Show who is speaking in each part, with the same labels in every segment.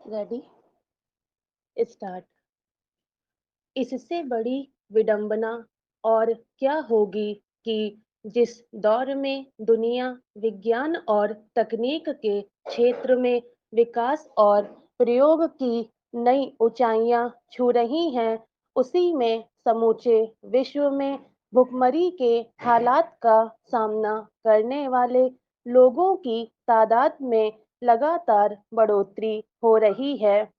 Speaker 1: Ready start. इससे बड़ी विडंबना और क्या होगी कि जिस दौर में दुनिया विज्ञान और तकनीक के क्षेत्र में विकास और प्रयोग की नई ऊंचाइयां छू रही हैं, उसी में समूचे विश्व में भुखमरी के हालात का सामना करने वाले लोगों की तादाद में लगातार बढ़ोतरी हो रही है।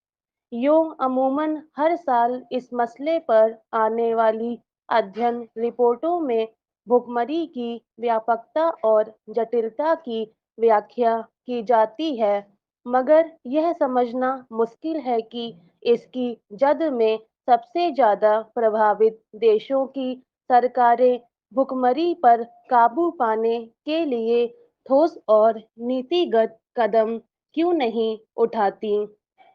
Speaker 1: यूं अमूमन हर साल इस मसले पर आने वाली अध्ययन रिपोर्टों में भुखमरी की व्यापकता और जटिलता की व्याख्या की जाती है, मगर यह समझना मुश्किल है कि इसकी जद में सबसे ज्यादा प्रभावित देशों की सरकारें भुखमरी पर काबू पाने के लिए ठोस और नीतिगत कदम क्यों नहीं उठाती।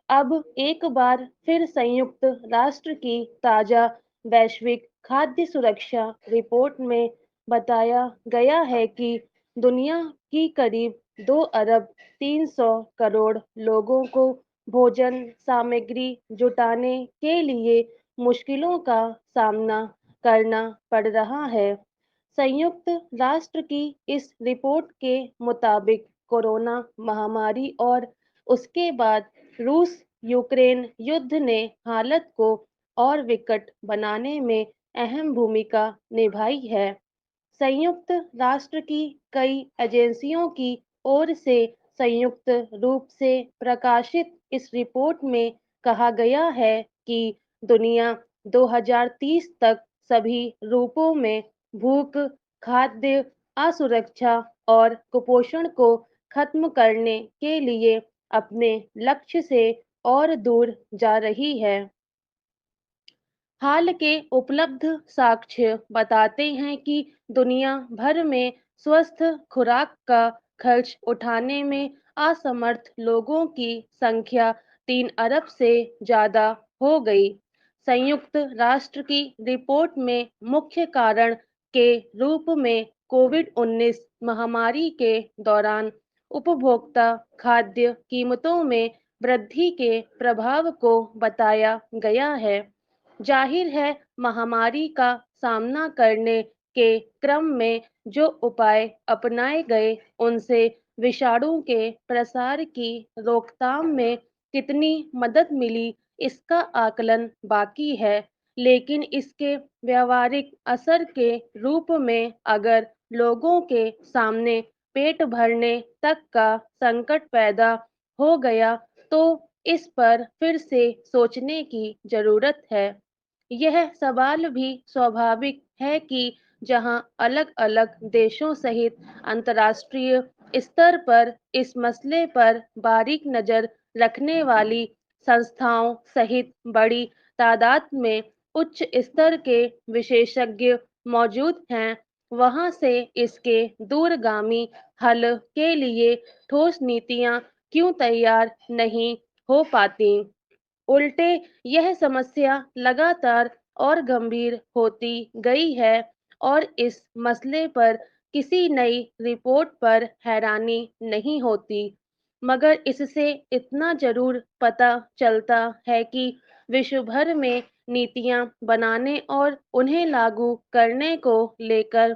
Speaker 1: अब एक बार फिर संयुक्त राष्ट्र की ताजा वैश्विक खाद्य सुरक्षा रिपोर्ट में बताया गया है कि दुनिया की करीब 2 अरब 300 करोड़ लोगों को भोजन सामग्री जुटाने के लिए मुश्किलों का सामना करना पड़ रहा है। संयुक्त राष्ट्र की इस रिपोर्ट के मुताबिक कोरोना महामारी और उसके बाद रूस यूक्रेन युद्ध ने हालत को और विकट बनाने में अहम भूमिका निभाई है। संयुक्त राष्ट्र की कई एजेंसियों की ओर से संयुक्त रूप से प्रकाशित इस रिपोर्ट में कहा गया है कि दुनिया 2030 तक सभी रूपों में भूख, खाद्य असुरक्षा और कुपोषण को खत्म करने के लिए अपने लक्ष्य से और दूर जा रही है। हाल के उपलब्ध साक्ष्य बताते हैं कि दुनिया भर में स्वस्थ खुराक का खर्च उठाने में असमर्थ लोगों की संख्या 3 अरब से ज्यादा हो गई। संयुक्त राष्ट्र की रिपोर्ट में मुख्य कारण के रूप में कोविड-19 महामारी के दौरान उपभोक्ता खाद्य कीमतों में वृद्धि के प्रभाव को बताया गया है। जाहिर है, महामारी का सामना करने के क्रम में जो उपाय अपनाए गए, उनसे विषाणु के प्रसार की रोकथाम में कितनी मदद मिली, इसका आकलन बाकी है। लेकिन इसके व्यावहारिक असर के रूप में अगर लोगों के सामने पेट भरने तक का संकट पैदा हो गया, तो इस पर फिर से सोचने की जरूरत है। यह सवाल भी स्वाभाविक है कि जहां अलग-अलग देशों सहित अंतर्राष्ट्रीय स्तर पर इस मसले पर बारीक नजर रखने वाली संस्थाओं सहित बड़ी तादाद में उच्च स्तर के विशेषज्ञ मौजूद हैं, वहां से इसके दूरगामी हल के लिए ठोस नीतियां क्यों तैयार नहीं हो पाती। उल्टे यह समस्या लगातार और गंभीर होती गई है और इस मसले पर किसी नई रिपोर्ट पर हैरानी नहीं होती, मगर इससे इतना जरूर पता चलता है कि विश्व भर में नीतियां बनाने और उन्हें लागू करने को लेकर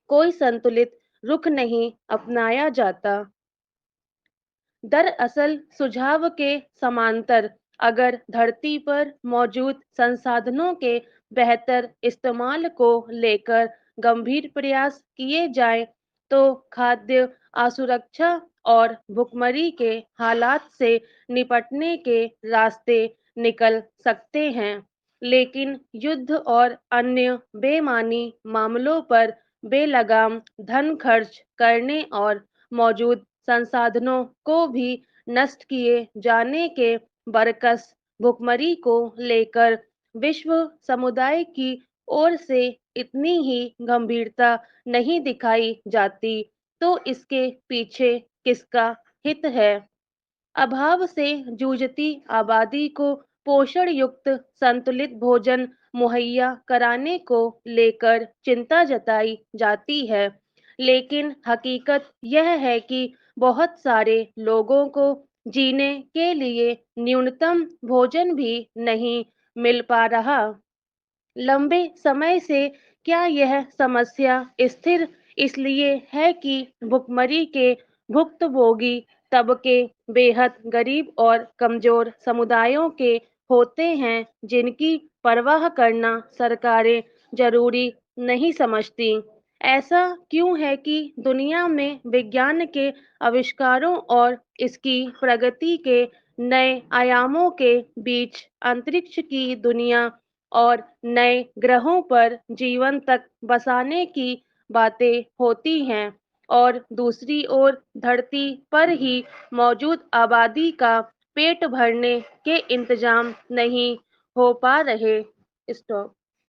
Speaker 1: कोई संतुलित रुख नहीं अपनाया जाता। दरअसल सुझाव के समांतर अगर धरती पर मौजूद संसाधनों के बेहतर इस्तेमाल को लेकर गंभीर प्रयास किए जाएं, तो खाद्य असुरक्षा और भुखमरी के हालात से निपटने के रास्ते निकल सकते हैं। लेकिन युद्ध और अन्य बेमानी मामलों पर बेलगाम धन खर्च करने और मौजूद संसाधनों को भी नष्ट किए जाने के बरकस भुखमरी को लेकर विश्व समुदाय की ओर से इतनी ही गंभीरता नहीं दिखाई जाती, तो इसके पीछे किसका हित है? अभाव से जूझती आबादी को पोषण युक्त संतुलित भोजन मुहैया कराने को लेकर चिंता जताई जाती है, लेकिन हकीकत यह है कि बहुत सारे लोगों को जीने के लिए न्यूनतम भोजन भी नहीं मिल पा रहा। लंबे समय से क्या यह समस्या स्थिर इसलिए है कि भुखमरी के भुक्तभोगी तबके बेहद गरीब और कमजोर समुदायों के होते हैं, जिनकी परवाह करना सरकारें जरूरी नहीं समझती। ऐसा क्यों है कि दुनिया में विज्ञान के आविष्कारों और इसकी प्रगति के नए आयामों के बीच अंतरिक्ष की दुनिया और नए ग्रहों पर जीवन तक बसाने की बातें होती हैं, और दूसरी ओर धरती पर ही मौजूद आबादी का पेट भरने के इंतजाम नहीं हो पा रहे। स्टॉप।